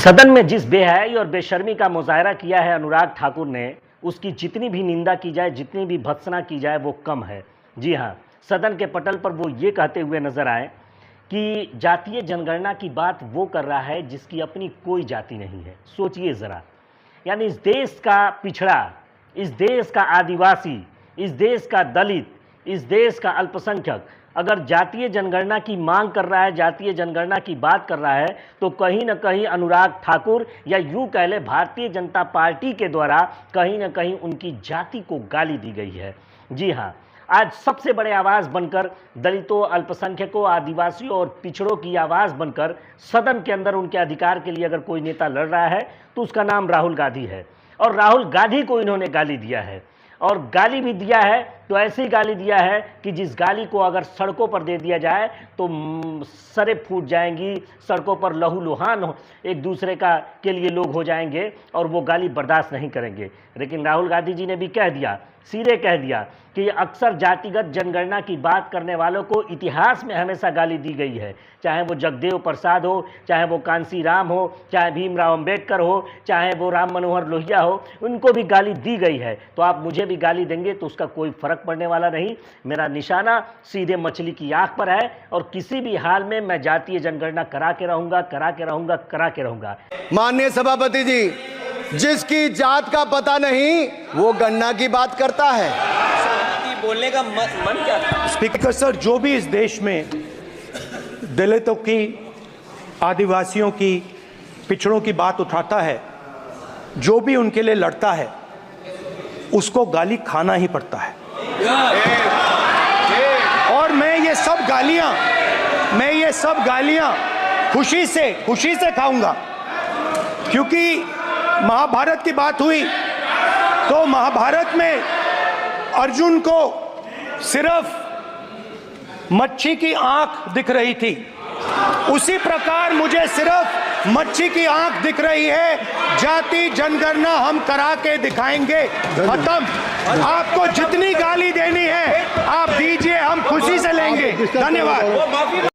सदन में जिस बेहयाई और बेशर्मी का मुजाहरा किया है अनुराग ठाकुर ने, उसकी जितनी भी निंदा की जाए, जितनी भी भर्त्सना की जाए, वो कम है। जी हाँ, सदन के पटल पर वो ये कहते हुए नजर आए कि जातीय जनगणना की बात वो कर रहा है जिसकी अपनी कोई जाति नहीं है। सोचिए ज़रा, यानी इस देश का पिछड़ा, इस देश का आदिवासी, इस देश का दलित, इस देश का अल्पसंख्यक अगर जातीय जनगणना की मांग कर रहा है, जातीय जनगणना की बात कर रहा है, तो कहीं ना कहीं अनुराग ठाकुर या यूं कह ले भारतीय जनता पार्टी के द्वारा कहीं ना कहीं उनकी जाति को गाली दी गई है। जी हाँ, आज सबसे बड़े आवाज़ बनकर दलितों, अल्पसंख्यकों, आदिवासियों और पिछड़ों की आवाज़ बनकर सदन के अंदर उनके अधिकार के लिए अगर कोई नेता लड़ रहा है तो उसका नाम राहुल गांधी है। और राहुल गांधी को इन्होंने गाली दिया है, और गाली भी दिया है तो ऐसी गाली दिया है कि जिस गाली को अगर सड़कों पर दे दिया जाए तो सरें फूट जाएंगी, सड़कों पर लहूलुहान एक दूसरे का के लिए लोग हो जाएंगे और वो गाली बर्दाश्त नहीं करेंगे। लेकिन राहुल गांधी जी ने भी कह दिया, सीधे कह दिया कि अक्सर जातिगत जनगणना की बात करने वालों को इतिहास में हमेशा गाली दी गई है, चाहे वो जगदेव प्रसाद हो, चाहे वो कांसी राम हो, चाहे भीमराव अंबेडकर हो, चाहे वो राम मनोहर लोहिया हो, उनको भी गाली दी गई है। तो आप मुझे भी गाली देंगे तो उसका कोई फर्क पड़ने वाला नहीं। मेरा निशाना सीधे मछली की आंख पर है और किसी भी हाल में मैं जातीय जनगणना करा के रहूंगा, करा के रहूंगा, करा के रहूंगा। माननीय सभापति जी, जिसकी जात का पता नहीं वो गणना की बात करता है। बोलने का मन क्या था? स्पीकर सर, जो भी इस देश में दलितों की, आदिवासियों की, पिछड़ों की बात उठाता है, जो भी उनके लिए लड़ता है, उसको गाली खाना ही पड़ता है। और मैं ये सब गालियां खुशी से खाऊंगा, क्योंकि महाभारत की बात हुई तो महाभारत में अर्जुन को सिर्फ मच्छी की आंख दिख रही थी, उसी प्रकार मुझे सिर्फ मच्छी की आंख दिख रही है। जाति जनगणना हम करा के दिखाएंगे। खत्म। आपको जितनी गाली देनी है आप दीजिए, हम खुशी से लेंगे। धन्यवाद।